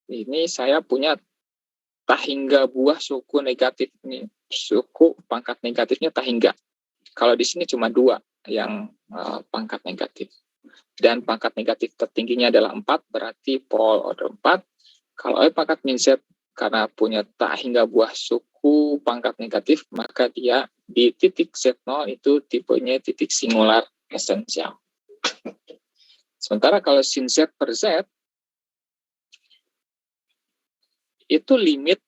ini saya punya tak hingga buah suku negatif nih, suku pangkat negatifnya tak hingga. Kalau di sini cuma 2 yang pangkat negatif. Dan pangkat negatif tertingginya adalah 4, berarti Paul order 4. Kalau pangkat min Z karena punya tak hingga buah suku pangkat negatif, maka dia di titik Z0 itu tipenya titik singular esensial. Sementara kalau sin Z per Z, itu limit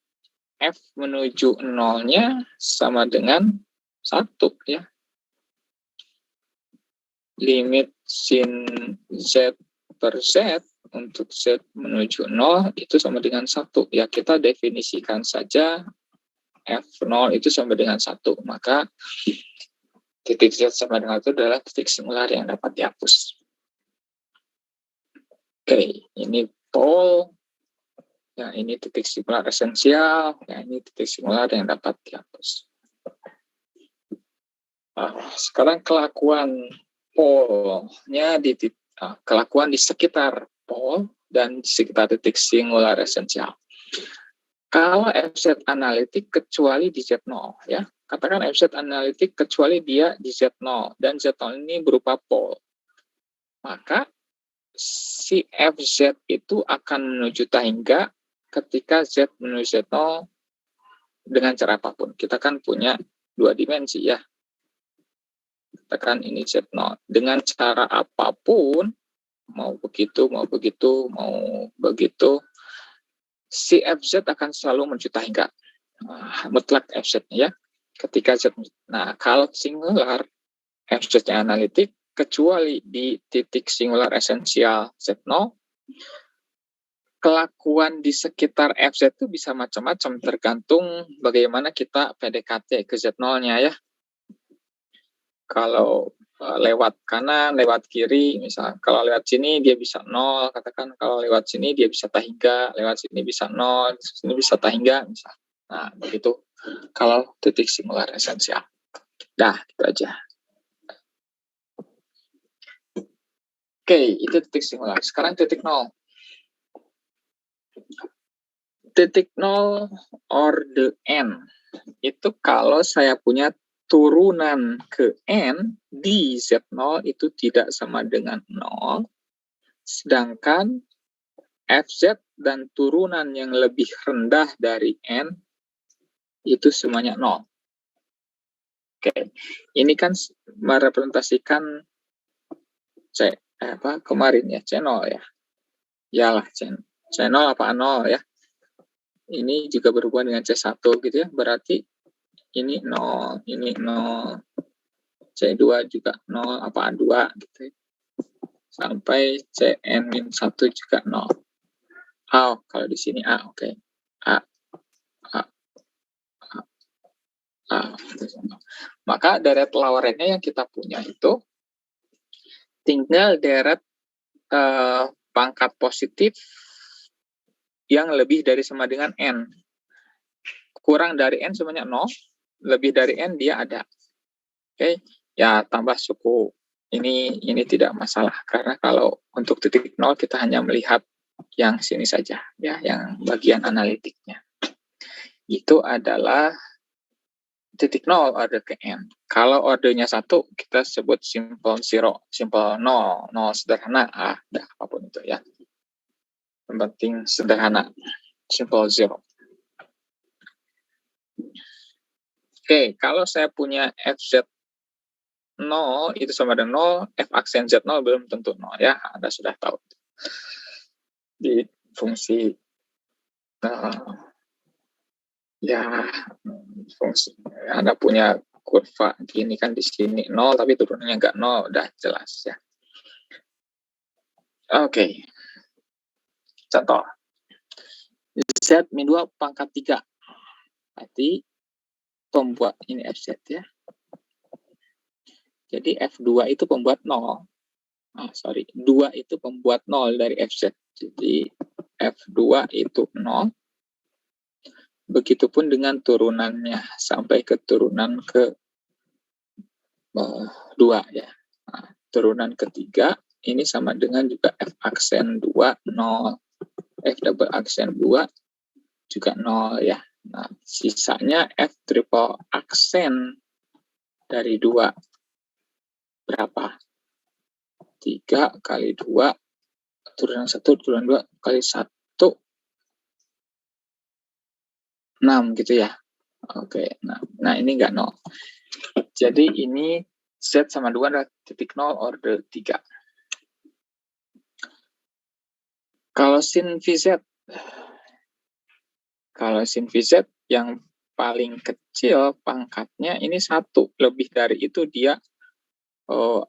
F menuju 0-nya sama dengan 1 ya. Limit sin Z per Z untuk Z menuju 0 itu sama dengan 1. Ya, kita definisikan saja F0 itu sama dengan 1. Maka titik Z sama dengan itu adalah titik singular yang dapat dihapus. Oke, ini Paul. Ya, ini titik singular esensial. Ya, ini titik singular yang dapat dihapus. Sekarang kelakuan Paul-nya kelakuan di sekitar Paul dan di sekitar titik singular esensial. Kalau FZ analitik kecuali di Z0 ya. Katakan FZ analitik kecuali dia di Z0 dan Z0 ini berupa Paul. Maka si FZ itu akan menuju tak hingga ketika Z menuju Z0 dengan cara apapun. Kita kan punya 2 dimensi ya. Katakan ini Z0. Dengan cara apapun, mau begitu, si FZ akan selalu menuju tak hingga. Mutlak FZ-nya ya. Ketika Z. Nah, kalau singular, FZ-nya analitik, kecuali di titik singular esensial Z0, kelakuan di sekitar FZ itu bisa macam-macam, tergantung bagaimana kita PDKT ke Z0-nya ya. Kalau lewat kanan, lewat kiri, misal kalau lewat sini dia bisa 0, katakan kalau lewat sini dia bisa tak hingga, lewat sini bisa 0, sini bisa tak hingga, misal. Nah, begitu kalau titik singular esensial. Dah, itu aja. Oke, itu titik singular. Sekarang titik 0. Titik 0 order N. Itu kalau saya punya turunan ke N di Z0 itu tidak sama dengan 0. Sedangkan FZ dan turunan yang lebih rendah dari N itu semuanya 0. Oke, ini kan merepresentasikan kemarin ya, C0 ya. Yalah, C0 apa 0 ya. Ini juga berhubungan dengan C1 gitu ya. Berarti ini 0, ini 0. C2 juga 0 apa 2 gitu ya. Sampai Cn-1 juga 0. Kalau di sini A, oke. A. Maka deret lowernya yang kita punya itu tinggal deret pangkat positif yang lebih dari sama dengan N. Kurang dari N semuanya 0, lebih dari N dia ada. Oke, ya tambah suku. Ini tidak masalah, karena kalau untuk titik 0 kita hanya melihat yang sini saja, ya, yang bagian analitiknya. Itu adalah titik 0 order ke N. Kalau ordernya 1, kita sebut simple 0, simple 0, 0 sederhana, apapun itu ya. Yang penting sederhana, simple 0. Oke, kalau saya punya FZ 0 itu sama dengan 0, F aksen Z0 belum tentu 0 ya, Anda sudah tahu. Di fungsi fungsi Anda punya kurva gini kan di sini 0 tapi turunannya enggak 0, udah jelas ya. Oke. Contoh. Z min 2 pangkat 3. Berarti pembuat ini FZ ya. Jadi F2 itu pembuat 0. 2 itu pembuat 0 dari FZ. Jadi F2 itu 0. Begitupun dengan turunannya sampai ke turunan ke 2 ya. Turunan ketiga ini sama dengan juga F aksen 2 0. F double aksen 2 juga 0 ya. Nah, sisanya F triple aksen dari 2 berapa? 3 kali 2 turunan 1 turunan 2 kali 1 6 gitu ya. Oke, nah ini enggak 0. Jadi ini Z sama 2 adalah titik 0 order 3. Kalau sin VZ yang paling kecil pangkatnya ini 1. Lebih dari itu dia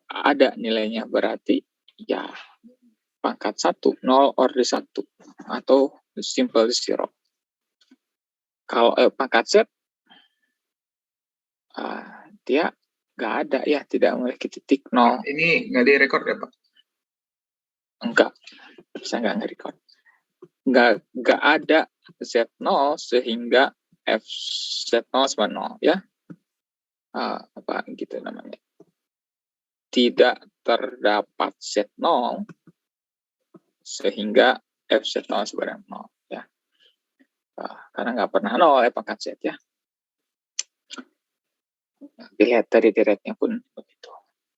ada nilainya, berarti ya pangkat 1, 0 order 1 atau simple 0. Kalau pangkat Z dia nggak ada ya, tidak memiliki titik 0. Ini nggak direkod ya Pak? Enggak, saya nggak nge-record. Nggak ada Z0 sehingga FZ0 sama 0 ya. Apa gitu namanya. Tidak terdapat Z0 sehingga FZ0 sama 0 ya. Karena nggak pernah 0 ya pangkat Z ya. Dilihat dari deretnya pun begitu.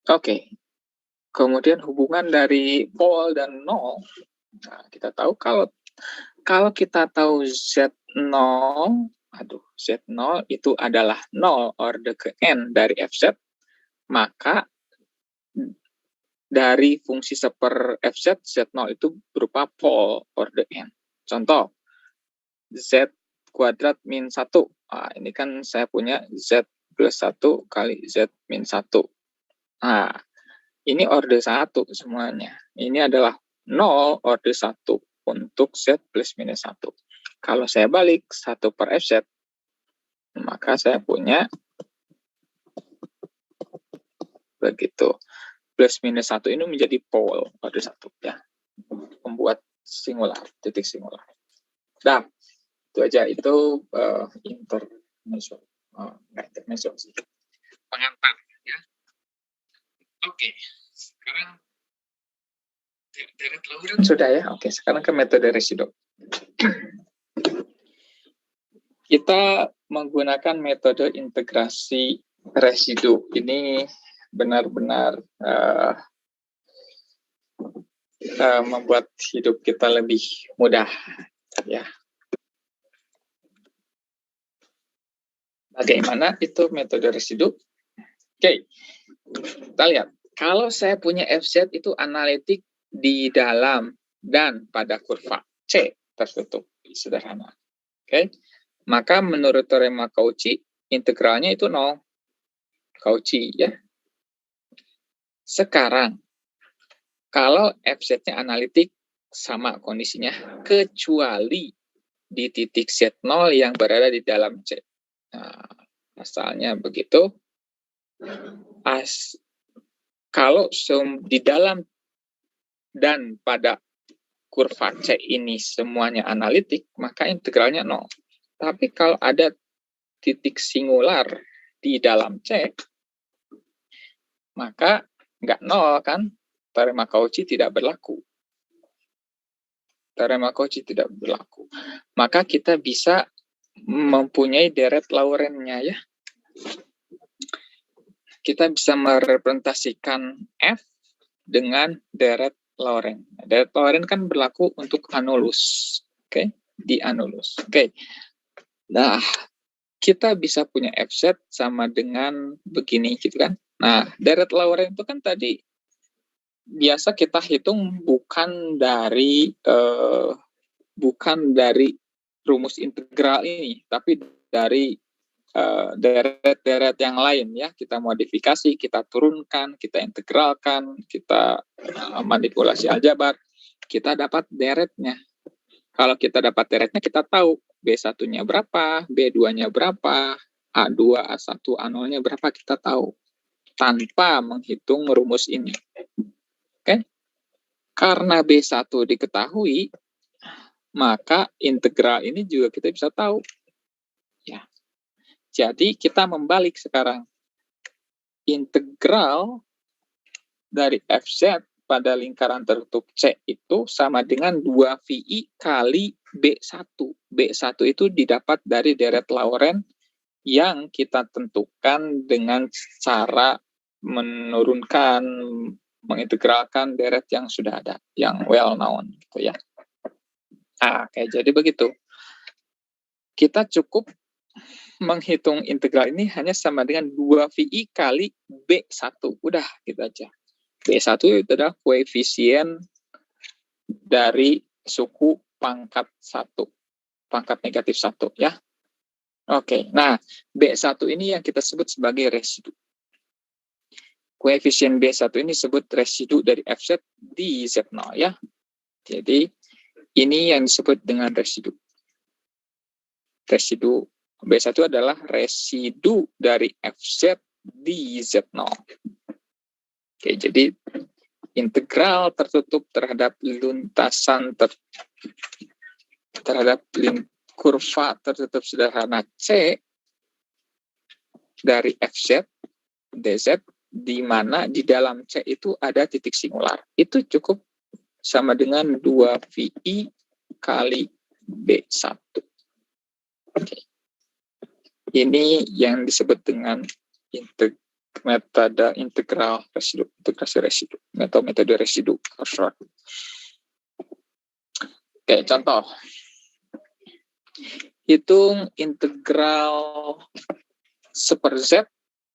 Oke. Kemudian hubungan dari pol dan 0. Nah, kita tahu kalau kita tahu Z0, Z0 itu adalah 0 order ke N dari FZ, maka dari fungsi seper FZ, Z0 itu berupa pol order N. Contoh, Z kuadrat min 1. Ini kan saya punya Z plus 1 kali Z min 1. Nah, ini order 1 semuanya. Ini adalah 0 order 1 untuk Z plus minus 1. Kalau saya balik 1 per FZ, maka saya punya begitu. Plus minus 1 ini menjadi pol order 1 ya. Membuat singular, titik singular. Nah, itu aja. Itu intermezzo. Enggak intermezzo sih. Pengantar ya. Oke. Sekarang deret Laurent sudah ya. Oke, sekarang ke metode residu. Kita menggunakan metode integrasi residu. Ini benar-benar membuat hidup kita lebih mudah ya. Bagaimana itu metode residu? Oke, kita lihat. Kalau saya punya FZ itu analitik di dalam dan pada kurva C tertutup, sederhana. Oke, maka menurut teorema Cauchy integralnya itu 0. Cauchy ya. Sekarang kalau FZ-nya analitik sama kondisinya kecuali di titik Z0 yang berada di dalam C. Nah, asalnya begitu. Kalau di dalam dan pada kurva C ini semuanya analitik, maka integralnya 0. Tapi kalau ada titik singular di dalam C, maka nggak 0 kan? Teorema Cauchy tidak berlaku. Teorema Cauchy tidak berlaku. Maka kita bisa mempunyai deret Laurent-nya ya. Kita bisa merepresentasikan F dengan deret Laurent. Deret Laurent kan berlaku untuk anulus. Oke, di anulus. Oke. Nah, kita bisa punya FZ sama dengan begini gitu kan. Nah, deret Laurent itu kan tadi biasa kita hitung bukan dari rumus integral ini, tapi dari deret-deret yang lain ya. Kita modifikasi, kita turunkan, kita integralkan, kita manipulasi aljabar, kita dapat deretnya. Kalau kita dapat deretnya, kita tahu B1-nya berapa, B2-nya berapa, A2, A1, A0-nya berapa, kita tahu tanpa menghitung rumus ini. Oke? Karena B1 diketahui, maka integral ini juga kita bisa tahu. Ya. Jadi kita membalik sekarang. Integral dari FZ pada lingkaran tertutup C itu sama dengan 2VI kali B1. B1 itu didapat dari deret Laurent yang kita tentukan dengan cara menurunkan, mengintegralkan deret yang sudah ada, yang well known gitu ya. Nah, kayak jadi begitu. Kita cukup menghitung integral ini hanya sama dengan 2VI kali B1. Udah, gitu aja. B1 itu adalah koefisien dari suku pangkat 1. Pangkat negatif 1 ya. Oke, nah B1 ini yang kita sebut sebagai residu. Koefisien B1 ini disebut residu dari Fz di Z0 ya. Jadi ini yang disebut dengan residu. Residu B1 adalah residu dari Fz di Z0. Oke, jadi integral tertutup terhadap lintasan terhadap kurva tertutup sederhana C dari Fz dz di mana di dalam C itu ada titik singular. Itu cukup sama dengan 2VI kali B1. Oke. Ini yang disebut dengan metode integral residu, integrasi residu, metode residu. Oke, contoh. Hitung integral 1/z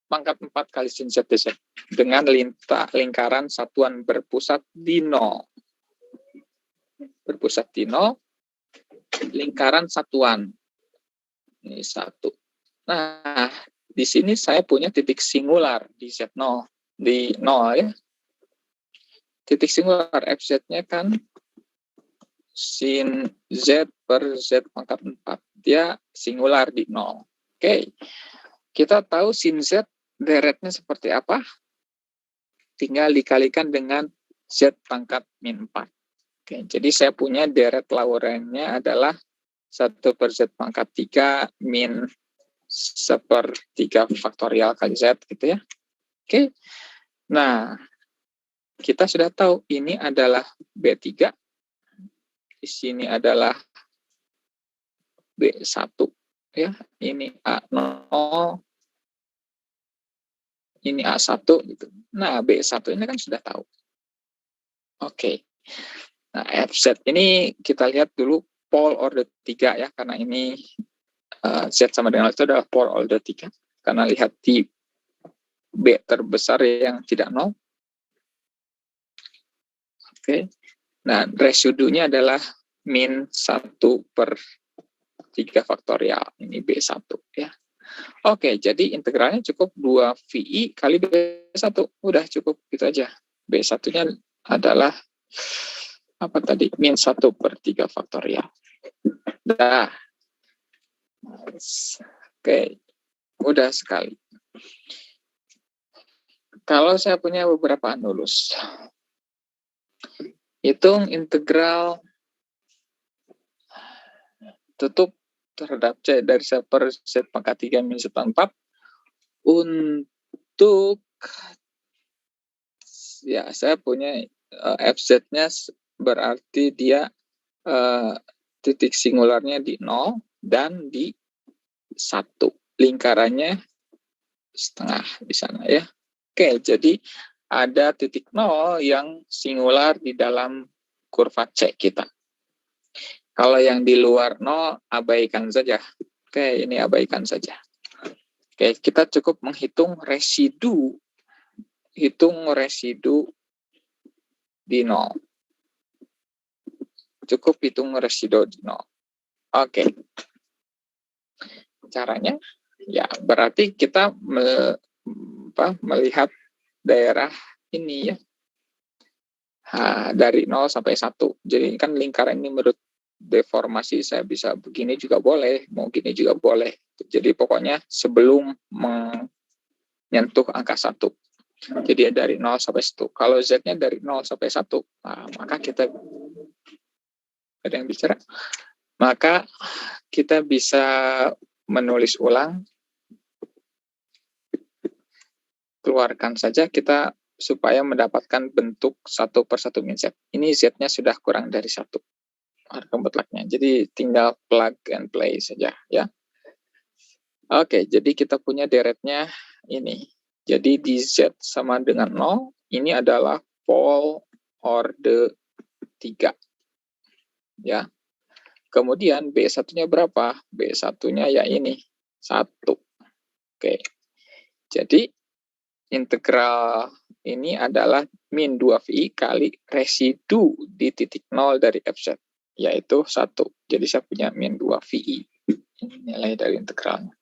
pangkat 4 kali sin z dz dengan lingkaran satuan berpusat di 0. Berpusat di 0, lingkaran satuan. Ini 1. Nah, di sini saya punya titik singular di Z0, di 0 ya. Titik singular Fz-nya kan sin Z per Z pangkat 4. Dia singular di 0. Oke, kita tahu sin Z deretnya seperti apa? Tinggal dikalikan dengan Z pangkat min 4. Oke, jadi saya punya deret Laurentnya adalah 1/Z pangkat 3 min 1/3 faktorial kali Z gitu ya. Oke. Nah, kita sudah tahu ini adalah B3. Di sini adalah B1 ya. Ini A0. Ini A1 gitu. Nah, B1 ini kan sudah tahu. Oke. Nah, Fz ini kita lihat dulu pole order 3 ya, karena ini Z sama dengan itu adalah pole order 3. Karena lihat di B terbesar yang tidak 0. Oke. Nah, residunya adalah min 1/3 faktorial. Ini B1 ya. Oke, jadi integralnya cukup 2VI kali B1. Udah cukup gitu aja. B1-nya adalah apa tadi? Min 1/3 faktorial. Dah. Oke, mudah sekali. Kalau saya punya beberapa anulus, hitung integral tutup terhadap C dari 1/Z pangkat 3 min 1/4 untuk ya saya punya Fz-nya berarti dia titik singularnya di 0 dan di 1. Lingkarannya setengah di sana ya. Oke, jadi ada titik 0 yang singular di dalam kurva C kita. Kalau yang di luar 0, abaikan saja. Oke, ini abaikan saja. Oke, kita cukup menghitung residu. Hitung residu di 0. Cukup hitung residu di 0. Oke. Caranya, ya berarti kita melihat daerah ini ya. Dari 0 sampai 1. Jadi kan lingkaran ini menurut deformasi saya bisa begini juga boleh, mau gini juga boleh. Jadi pokoknya sebelum menyentuh angka 1. Jadi dari 0 sampai 1. Kalau Z-nya dari 0 sampai 1, nah, maka kita ada yang bicara. Maka kita bisa menulis ulang. Keluarkan saja, kita supaya mendapatkan bentuk 1/1 min Z. Ini Z-nya sudah kurang dari 1 mutlaknya. Jadi tinggal plug and play saja ya. Oke, jadi kita punya deretnya ini. Jadi di Z sama dengan 0, ini adalah pole order 3. Ya. Kemudian B1-nya berapa? B1-nya ya ini, 1. Oke. Jadi integral ini adalah min 2VI kali residu di titik 0 dari FZ, yaitu 1. Jadi saya punya min 2VI. Ini nilai dari integralnya.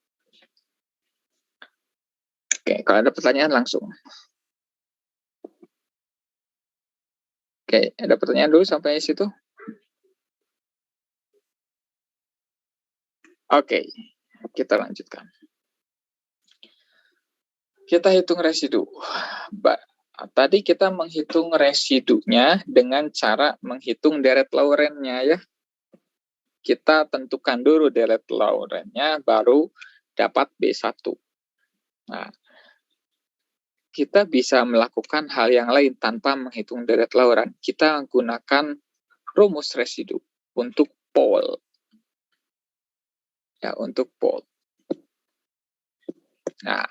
Oke, kalau ada pertanyaan langsung. Oke, ada pertanyaan dulu sampai situ? Oke, kita lanjutkan. Kita hitung residu. Tadi kita menghitung residunya dengan cara menghitung deret Lorentz-nya ya. Kita tentukan dulu deret Lorentz-nya, baru dapat B1. Nah, kita bisa melakukan hal yang lain tanpa menghitung deret Lorentz. Kita gunakan rumus residu untuk pole. Ya, untuk pole. Nah,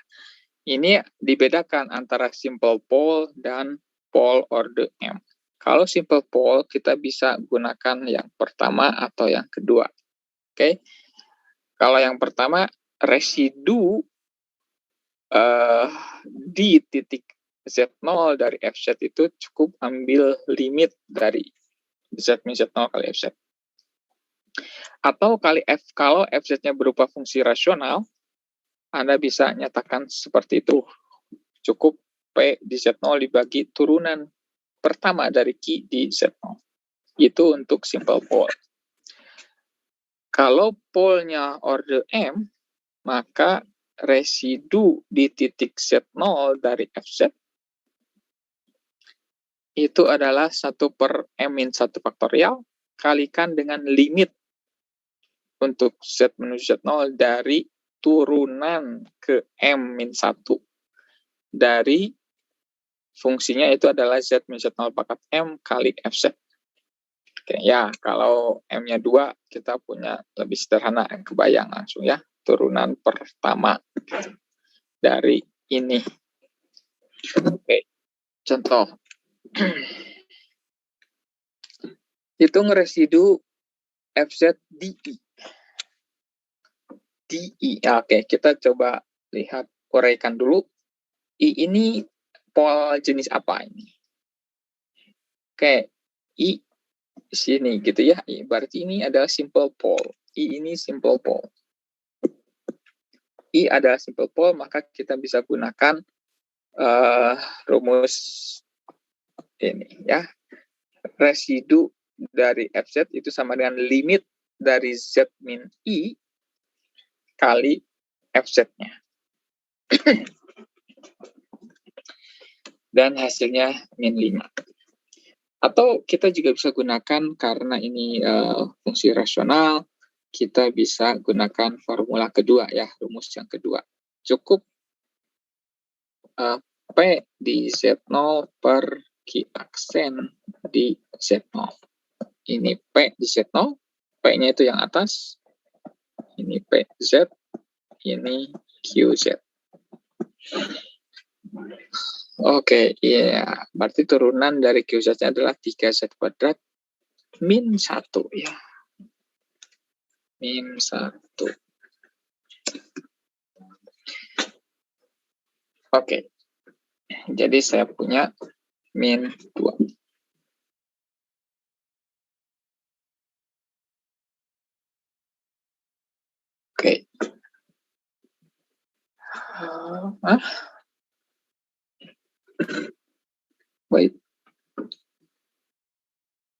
ini dibedakan antara simple pole dan pole order M. Kalau simple pole, kita bisa gunakan yang pertama atau yang kedua. Oke. Kalau yang pertama, residu di titik Z0 dari FZ itu cukup ambil limit dari Z min Z0 kali FZ. Atau kalau FZ-nya berupa fungsi rasional, Anda bisa nyatakan seperti itu. Cukup P di Z0 dibagi turunan pertama dari Q di Z0. Itu untuk simple pole. Kalau pole-nya order M, maka residu di titik Z0 dari FZ itu adalah 1/M-1 faktorial kalikan dengan limit untuk Z menuju Z0 dari turunan ke M-1 dari fungsinya itu adalah Z min Z0 pangkat M kali FZ. Oke, ya, kalau M-nya 2, kita punya lebih sederhana, kebayang langsung ya, turunan pertama dari ini. Oke, contoh. Hitung residu FZ DI. DI, oke, kita coba lihat, uraikan dulu. I ini pole jenis apa ini? Oke, I sini gitu ya. Berarti ini adalah simple pole. I ini simple pole. I adalah simple pole, maka kita bisa gunakan rumus ini ya. Residu dari FZ itu sama dengan limit dari Z min I kali FZ-nya. Dan hasilnya min 5. Atau kita juga bisa gunakan, karena ini fungsi rasional, kita bisa gunakan formula kedua ya, rumus yang kedua. Cukup P di Z0 per Q aksen di Z0. Ini P di Z0, P-nya itu yang atas, ini PZ, ini QZ. Oke, iya. Berarti turunan dari QZ-nya adalah 3Z kuadrat min 1 ya. Min 1. Oke. Jadi saya punya min 2. Oke. Wait.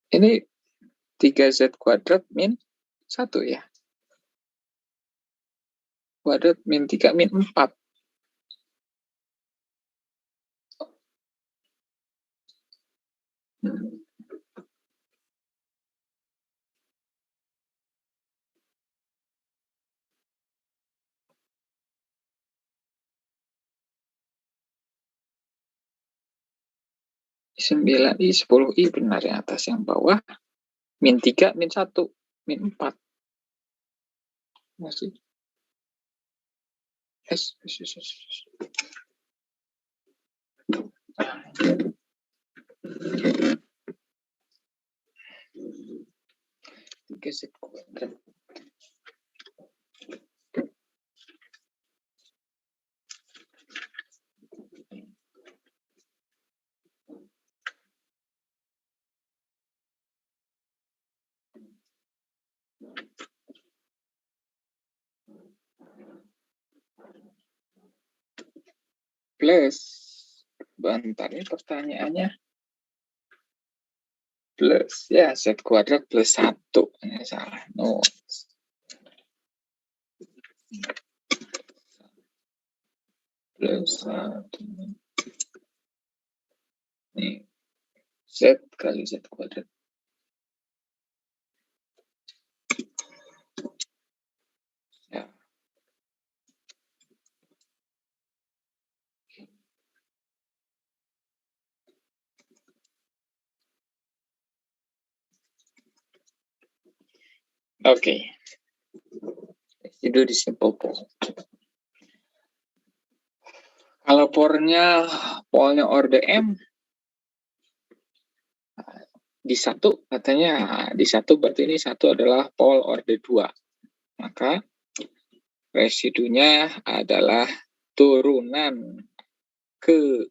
Ini 3Z kuadrat min 1 ya. Kuadrat min 3 min 4. 9i, 10i benar yang atas, yang bawah min 3, min 1, min 4. Masih. S. 3Z kuadrat. Plus, bentar ini pertanyaannya plus, ya Z kuadrat plus 1, ini salah, no. Plus 1, nih, Z kali Z kuadrat. Ya. Oke. Itu di simple poll. Kalau polnya order M, di 1 katanya, di 1 berarti ini 1 adalah pol order 2. Maka residunya adalah turunan ke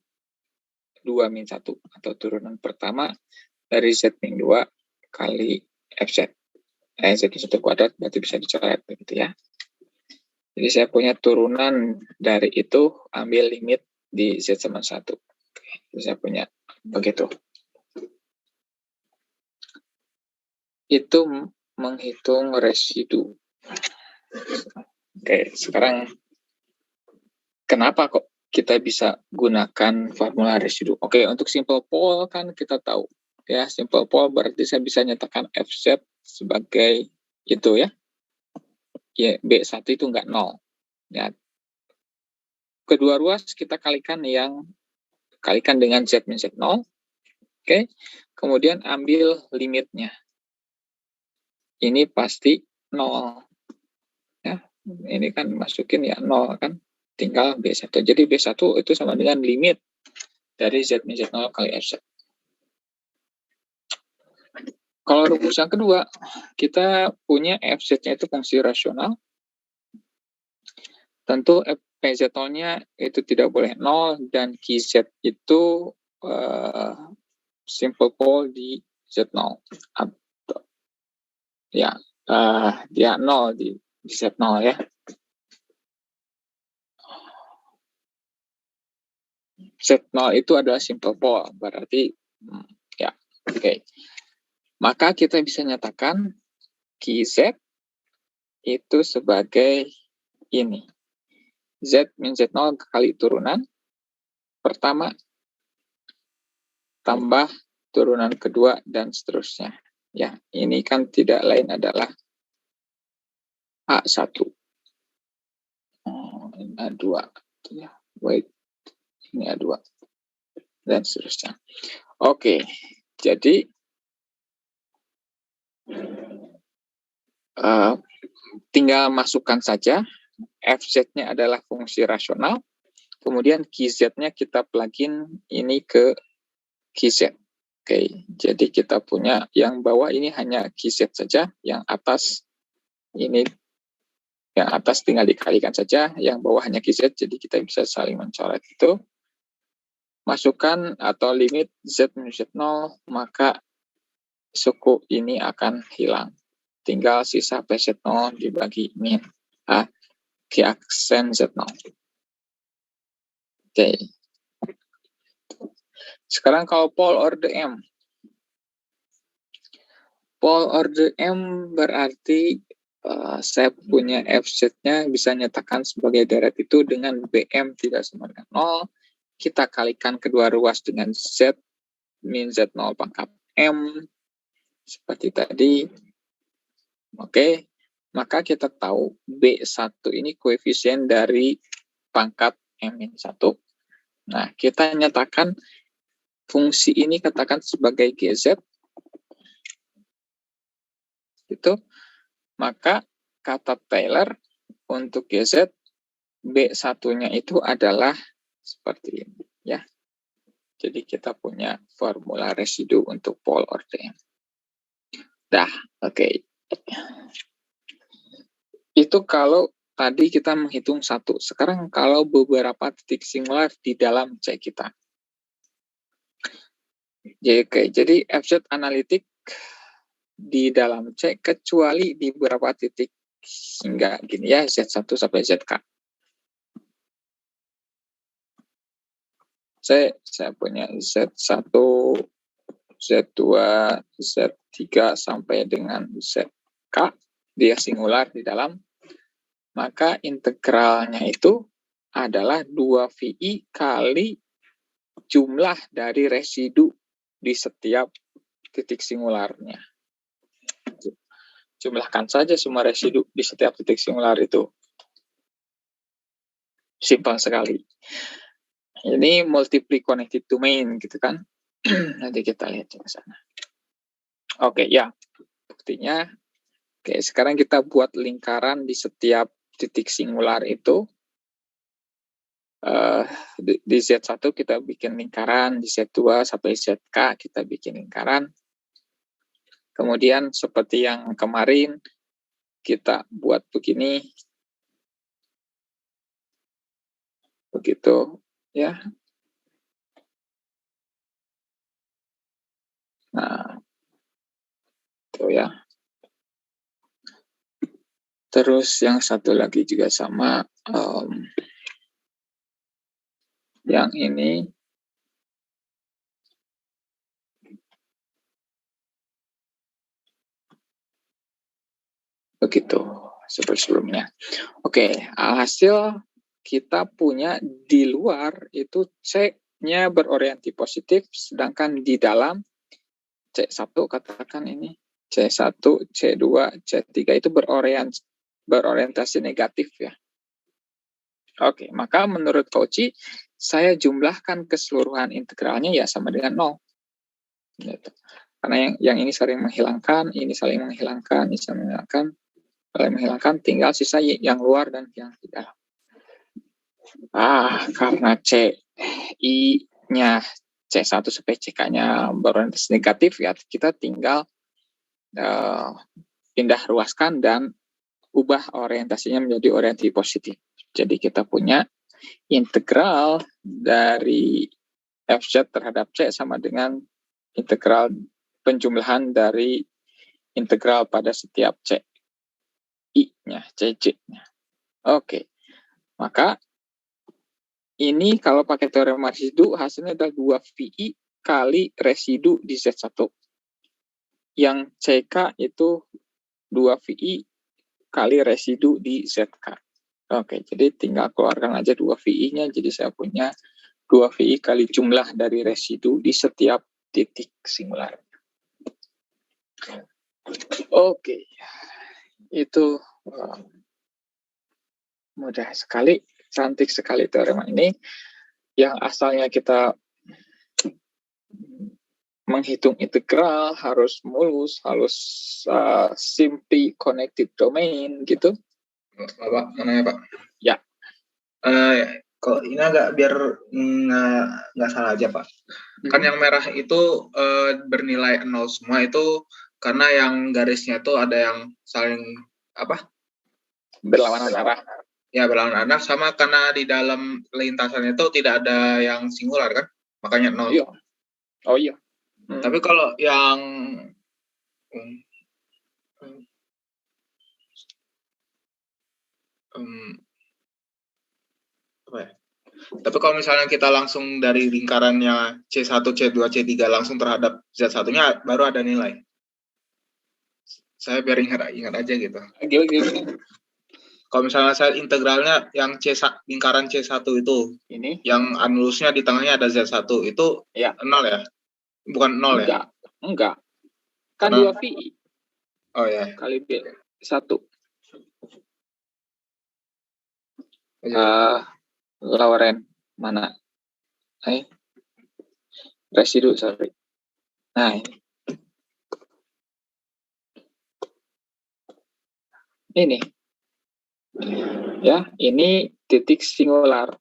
2 min 1 atau turunan pertama dari Z min 2 kali FZ. Z1 kuadrat berarti bisa dicoret begitu ya. Jadi saya punya turunan dari itu, ambil limit di Z sama 1. Jadi saya punya begitu. Itu menghitung residu. Oke, sekarang kenapa kok kita bisa gunakan formula residu? Oke, untuk simple poll kan kita tahu. Ya, simple poll berarti saya bisa nyatakan FZ sebagai itu ya. Ya, B1 itu enggak 0. Ya. Kedua ruas kita kalikan dengan Z min Z0. Oke. Kemudian ambil limitnya. Ini pasti 0. Ya, ini kan masukin ya 0 kan. Tinggal B1. Jadi B1 itu sama dengan limit dari Z min Z0 kali FZ. Kalau rumus yang kedua, kita punya FZ-nya itu fungsi rasional. Tentu PZ0-nya itu tidak boleh 0, dan QZ itu simple pole di Z0. Ya, dia 0 di Z0 ya. Z0 itu adalah simple pole, berarti ya, oke. Maka kita bisa nyatakan QZ itu sebagai ini. Z min Z0 kali turunan pertama tambah turunan kedua dan seterusnya. Ya, ini kan tidak lain adalah A1. A2. Ya, wait. Ini A2. Dan seterusnya. Oke, jadi tinggal masukkan saja. FZ-nya adalah fungsi rasional. Kemudian QZ-nya kita plugin ini ke QZ. Oke, jadi kita punya yang bawah ini hanya QZ saja, yang atas ini, yang atas tinggal dikalikan saja, yang bawah hanya QZ, jadi kita bisa saling mencoret itu. Masukkan atau limit Z min Z0, maka suku ini akan hilang. Tinggal sisa PZ0 dibagi min A ke aksen Z0. Oke. Sekarang kalau pole order M. Pole order M berarti saya punya FZ-nya bisa nyatakan sebagai deret itu dengan BM tidak sama dengan 0. Kita kalikan kedua ruas dengan Z min Z0 pangkat M. Seperti tadi. Oke, maka kita tahu B1 ini koefisien dari pangkat M-1. Nah, kita nyatakan fungsi ini katakan sebagai GZ, gitu, maka kata Taylor untuk GZ B1-nya itu adalah seperti ini, ya. Jadi kita punya formula residu untuk pole order. Dah, oke. Itu kalau tadi kita menghitung satu. Sekarang kalau beberapa titik singular di dalam C kita. Jadi FZ analitik di dalam C kecuali di beberapa titik hingga gini ya, Z1 sampai ZK. Saya punya Z1, Z2, Z3 sampai dengan ZK, dia singular di dalam, maka integralnya itu adalah 2VI kali jumlah dari residu di setiap titik singularnya. Jumlahkan saja semua residu di setiap titik singular itu. Simpel sekali. Ini multiply connected domain gitu kan. Nanti kita lihat ke sana. Oke, ya. Buktinya. Oke, sekarang kita buat lingkaran di setiap titik singular itu. Di Z1 kita bikin lingkaran, di Z2 sampai ZK kita bikin lingkaran. Kemudian seperti yang kemarin kita buat begini. Begitu, ya. Nah, itu ya. Terus yang satu lagi juga sama, yang ini begitu seperti sebelumnya. Oke, alhasil kita punya di luar itu C-nya berorientasi positif, sedangkan di dalam C1 katakan ini C1, C2, C3 itu berorientasi negatif ya. Oke, maka menurut Cauchy, saya jumlahkan keseluruhan integralnya ya sama dengan 0. Gitu. Karena yang ini saling menghilangkan, ini saling menghilangkan, ini saling menghilangkan, tinggal sisa yang luar dan yang di dalam. Karena CI-nya C1 sampai CK-nya berorientasi negatif ya, kita tinggal pindah ruaskan dan ubah orientasinya menjadi orientasi positif. Jadi kita punya integral dari FZ terhadap C sama dengan integral penjumlahan dari integral pada setiap C I-nya, CJ-nya. Oke. Maka ini kalau pakai teorema residu hasilnya adalah 2VI kali residu di Z1. Yang CK itu 2VI kali residu di ZK. Oke, jadi tinggal keluarkan aja 2VI-nya. Jadi saya punya 2VI kali jumlah dari residu di setiap titik singular. Oke, itu mudah sekali, cantik sekali teorema ini. Yang asalnya kita menghitung integral harus mulus, harus simply connected domain gitu. Pak, mana ya Pak? Ya. Kalau ini agak biar nggak salah aja Pak. Kan yang merah itu bernilai 0 semua itu karena yang garisnya itu ada yang saling berlawanan arah. Ya, berlawanan arah, sama karena di dalam lintasan itu tidak ada yang singular kan, makanya 0. Iya. Oh iya. Tapi kalau yang tapi kalau misalnya kita langsung dari lingkarannya C1, C2, C3 langsung terhadap Z1-nya baru ada nilai. Saya biar ingat aja gitu. Gila. Kalau misalnya saya integralnya yang lingkaran C1 itu, ini yang anulusnya di tengahnya ada Z1, itu ya 0 ya? Bukan 0 ya? Enggak. Kan 2VI. Oh ya. Kali B1. Lauren, mana? residu, sorry. Nah, ini. Ya, ini titik singular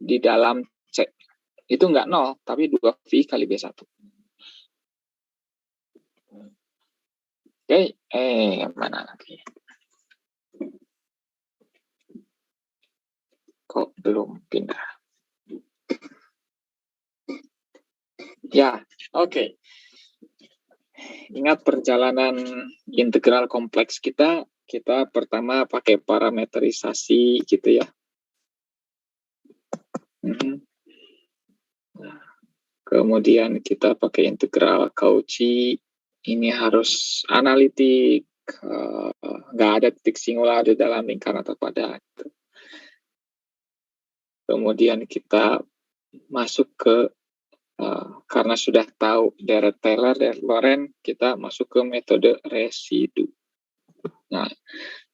di dalam C. Itu nggak 0, tapi 2V kali B1. Oke, mana lagi? Kok belum pindah? Ya, oke. Ingat perjalanan integral kompleks kita pertama pakai parameterisasi gitu ya. Kemudian kita pakai integral Cauchy, ini harus analitik, nggak ada titik singular di dalam lingkaran terpadat. Kemudian kita masuk ke, karena sudah tahu deret Taylor, deret Lorentz, kita masuk ke metode residu. Nah,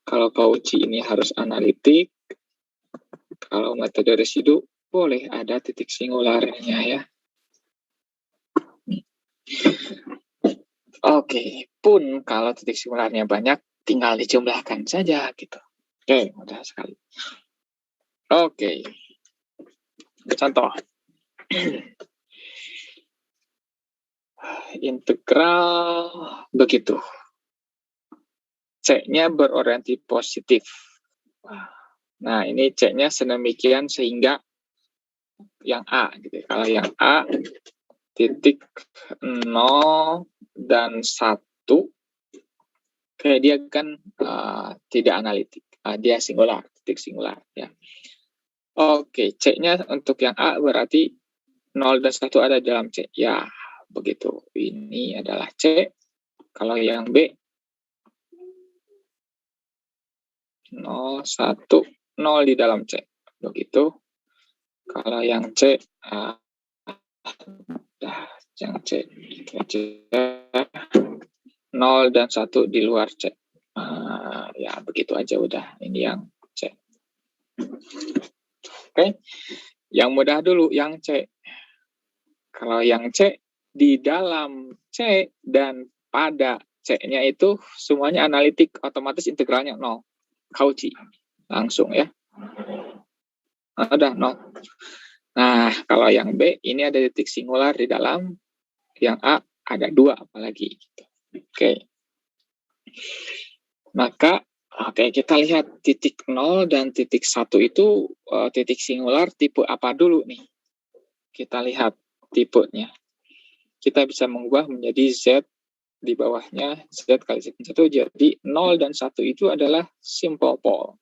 kalau Cauchy ini harus analitik, kalau metode residu boleh ada titik singularnya ya. Oke, pun kalau titik singularnya banyak, tinggal dijumlahkan saja gitu. Oke, mudah sekali. Oke, contoh. Integral begitu. C-nya berorientasi positif. Nah, ini C-nya sedemikian sehingga yang A gitu. Kalau yang A titik 0 dan 1, kayak dia kan tidak analitik. Dia singular, titik singular ya. Oke, C-nya untuk yang A berarti 0 dan 1 ada dalam C. Ya, begitu. Ini adalah C. Kalau yang B 0, 1, 0 di dalam C. Begitu. Kalau yang C, yang C 0 dan 1 di luar C. Ya, begitu aja udah. Ini yang C. Oke. Yang mudah dulu, yang C. Kalau yang C, di dalam C dan pada C-nya itu semuanya analitik, otomatis integralnya 0. Cauchy. Langsung ya. Udah 0. Nah, kalau yang B, ini ada titik singular di dalam. Yang A ada 2 apalagi. Oke. Maka, kita lihat titik 0 dan titik 1 itu titik singular tipe apa dulu nih? Kita lihat tipenya. Kita bisa mengubah menjadi Z di bawahnya, Z kali Z1, jadi 0 dan 1 itu adalah simple pole.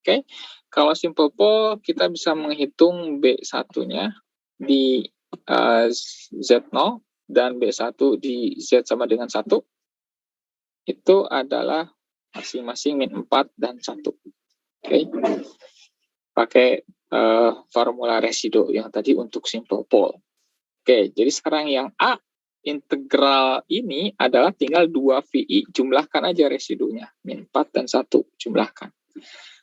Oke. Kalau simple pole, kita bisa menghitung B1-nya di Z0 dan B1 di Z sama dengan 1. Itu adalah masing-masing min 4 dan 1. Oke. Pakai formula residu yang tadi untuk simple pole. Oke, jadi sekarang yang A, integral ini adalah tinggal 2VI, jumlahkan aja residunya. Min 4 dan 1, jumlahkan.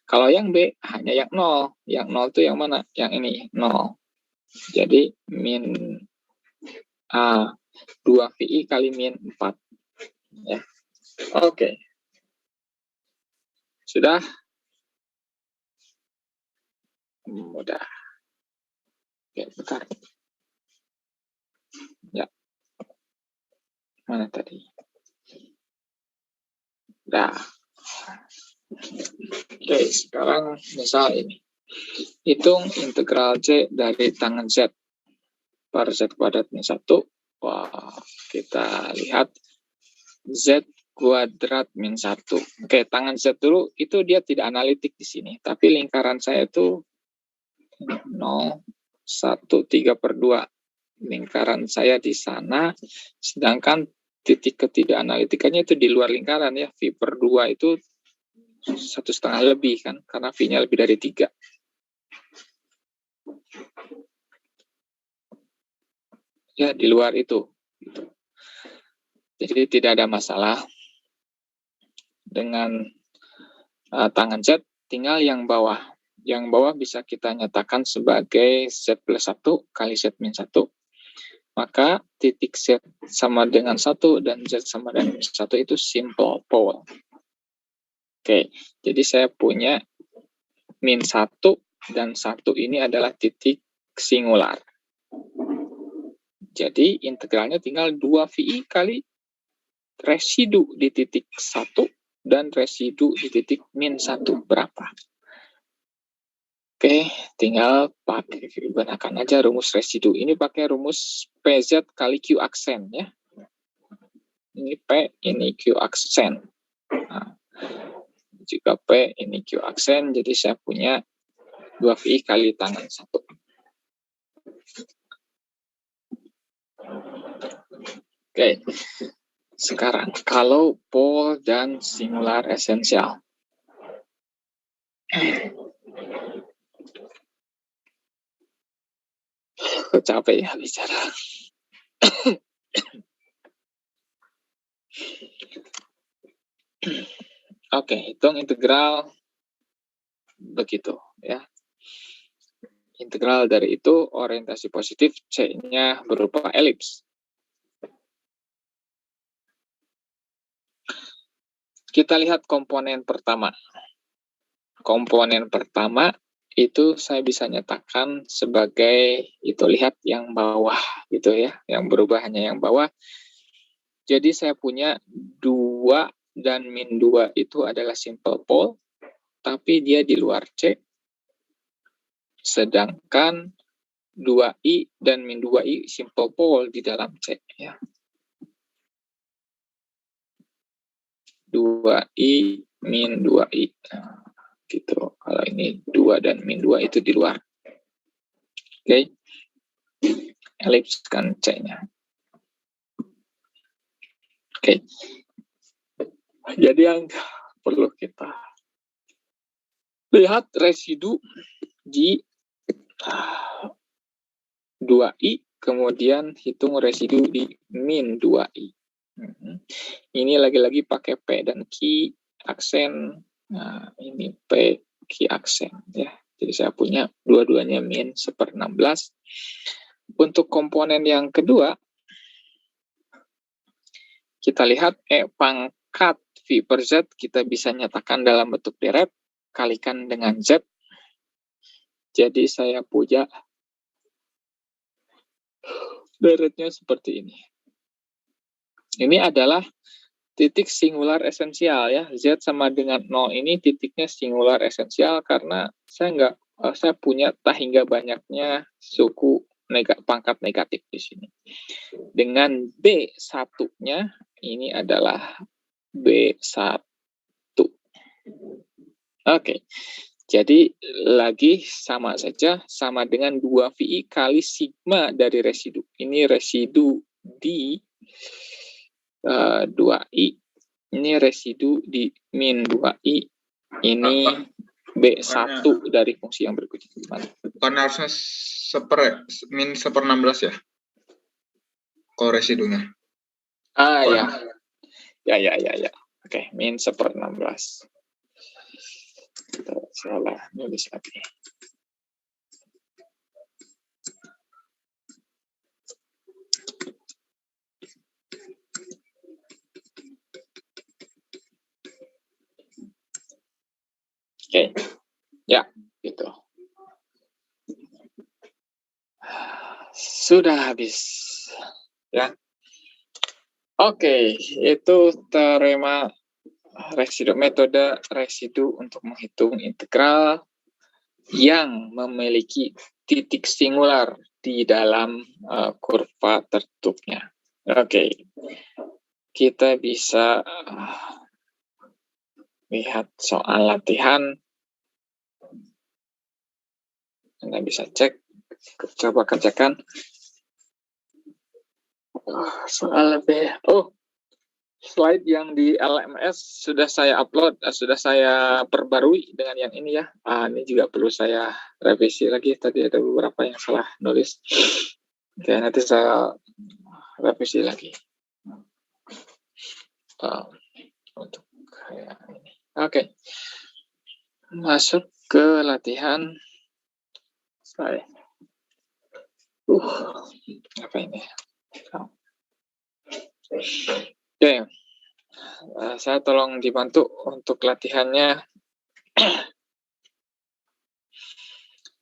Kalau yang B, hanya yang 0. Yang 0 itu yang mana? Yang ini, 0. Jadi, min 2VI kali min 4. Ya. Oke. Sudah? Mudah. Oke, bentar. Ya. Mana tadi? Nah. Oke, sekarang misal ini. Hitung integral C dari tangan Z per Z kuadrat min 1. Wah, kita lihat Z kuadrat min 1. Oke, tangan Z dulu, itu dia tidak analitik di sini. Tapi lingkaran saya itu 0, 1, 3/2. Lingkaran saya di sana, sedangkan titik ketidakanalitikannya itu di luar lingkaran ya. V/2 itu 1,5 lebih kan, karena V-nya lebih dari 3. Ya, di luar itu. Jadi tidak ada masalah dengan tangan Z, tinggal yang bawah. Yang bawah bisa kita nyatakan sebagai Z plus 1 kali Z min 1. maka titik Z sama dengan 1 dan Z sama dengan 1 itu simple pole. Oke, jadi saya punya min 1 dan 1 ini adalah titik singular. Jadi integralnya tinggal 2VI kali residu di titik 1 dan residu di titik min 1 berapa. Oke, tinggal gunakan aja rumus residu. Ini pakai rumus PZ kali Q aksen ya. Ini P, ini Q aksen. Nah, jika P, ini Q aksen, jadi saya punya 2VI kali tangan 1. Oke, sekarang kalau pole dan singular esensial. Kok capek ya bicara. Oke, hitung integral begitu ya. Integral dari itu orientasi positif C-nya berupa elips. Kita lihat komponen pertama. Komponen pertama itu saya bisa nyatakan sebagai itu, lihat yang bawah gitu ya, yang berubah hanya yang bawah. Jadi saya punya 2 dan min 2 itu adalah simple pole, tapi dia di luar C. Sedangkan 2i dan min 2i simple pole di dalam C ya. 2i min 2i. Nah, gitu. Kalau ini 2 dan min 2 itu di luar. Oke. Elipskan C-nya. Oke. Jadi yang perlu kita lihat residu di 2i, kemudian hitung residu di min 2i. Ini lagi-lagi pakai P dan Q aksen. Nah, ini P, Q aksen ya. Jadi saya punya dua-duanya min 1/16. Untuk komponen yang kedua, kita lihat pangkat V per Z kita bisa nyatakan dalam bentuk deret, kalikan dengan Z. Jadi saya punya deretnya seperti ini. Ini adalah titik singular esensial ya. Z sama dengan 0 ini titiknya singular esensial karena saya punya tak hingga banyaknya suku pangkat negatif di sini. Dengan B1-nya ini adalah B1. Oke. Jadi lagi sama saja, sama dengan 2VI kali sigma dari residu. Ini residu di 2i, ini residu di min 2i, ini B1 dari fungsi yang berikutnya. Bukan harusnya min 1/16 ya? Kalau residunya. Ya. Ya. Oke, min 1/16. Salah nulis lagi. Oke, ya, gitu. Sudah habis, ya. Oke, itu teorema residu, metode residu untuk menghitung integral yang memiliki titik singular di dalam kurva tertutupnya. Oke, kita bisa lihat soal latihan. Anda bisa cek, coba kerjakan. Soal B. Slide yang di LMS sudah saya upload, sudah saya perbarui dengan yang ini ya. Ini juga perlu saya revisi lagi. Tadi ada beberapa yang salah nulis. Oke, nanti saya revisi lagi. Untuk kayak ini. Oke. Masuk ke latihan. Apa ini? Oke, saya tolong dibantu untuk latihannya.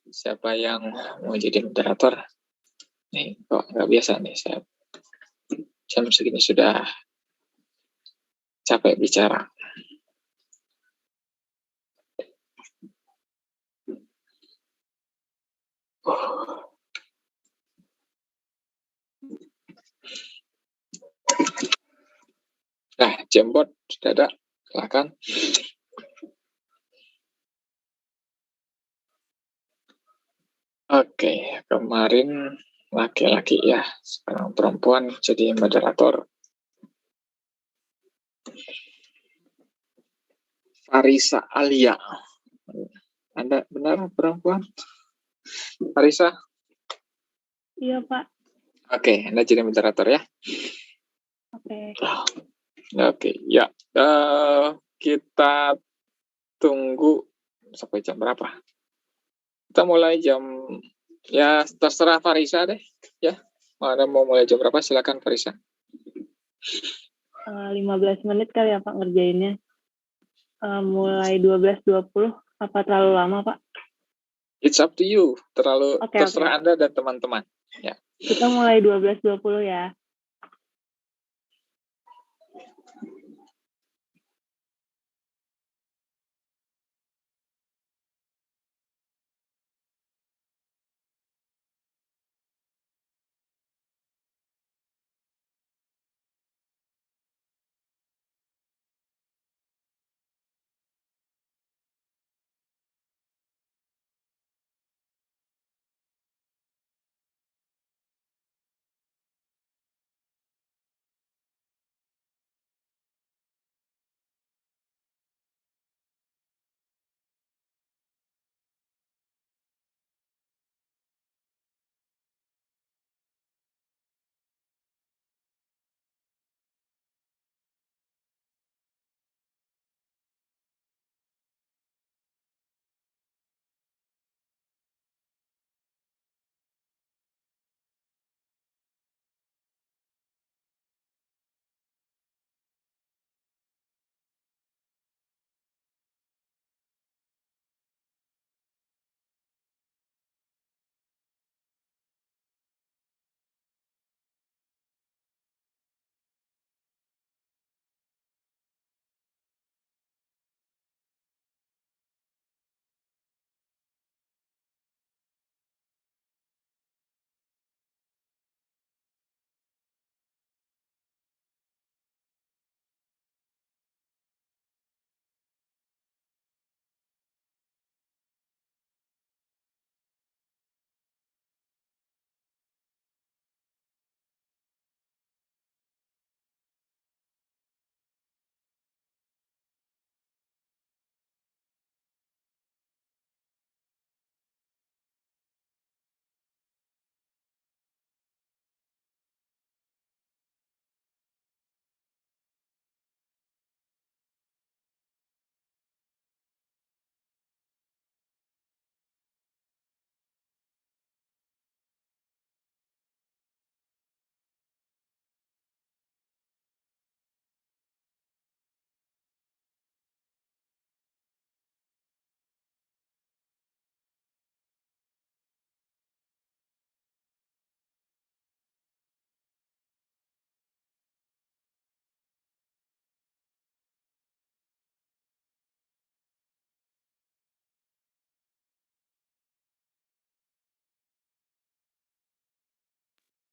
Siapa yang mau jadi moderator? Nih, kok nggak biasa nih, saya jam segini sudah capek bicara. Nah, Jamboard sudah ada, silakan. Oke, kemarin laki-laki ya, sekarang perempuan jadi moderator. Farisa Alia. Anda benar perempuan? Farisa? Iya, Pak. Oke, Anda jadi moderator ya. Oke. Oke, ya. Kita tunggu sampai jam berapa? Kita mulai jam, ya terserah Farisa deh. Ya, Anda mau mulai jam berapa? Silakan Farisa. 15 menit kali ya Pak ngerjainnya. Mulai 12.20. Apa terlalu lama, Pak? It's up to you. Terserah Oke. Anda dan teman-teman. Ya. Kita mulai 12.20 ya.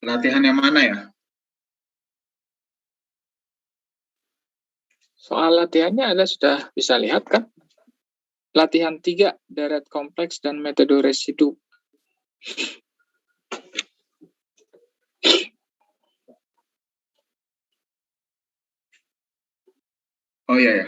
Latihan yang mana ya? Soal latihannya Anda sudah bisa lihat kan? Latihan 3, deret kompleks dan metode residu. Oh iya ya.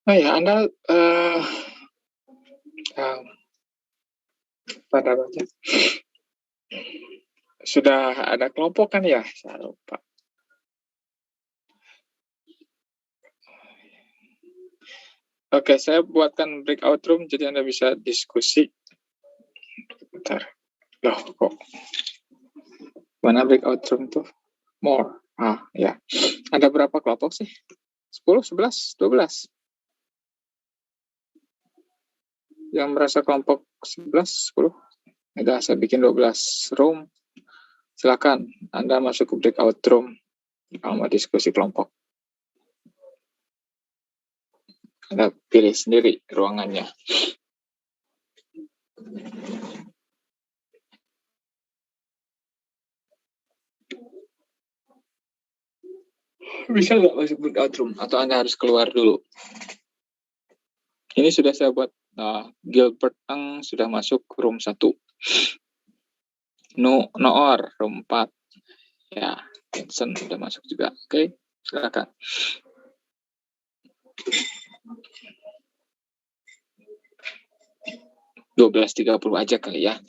Oh ya, Anda pada baca. Sudah ada kelompok kan ya? Saya lupa. Oke, saya buatkan breakout room jadi Anda bisa diskusi. Bentar. Loh, kok mana breakout room tuh? More. Ya. Ada berapa kelompok sih? 10, 11, 12. Yang merasa kelompok 11, 10. Udah, saya bikin 12 room. Silakan Anda masuk ke breakout room kalau mau diskusi kelompok. Anda pilih sendiri ruangannya. Bisa nggak masuk breakout room? Atau Anda harus keluar dulu? Ini sudah saya buat. Gilbert Ang sudah masuk room 1. Noor room 4. Ya, Vincent sudah masuk juga. Oke, silakan. Dua 12.30 aja kali ya.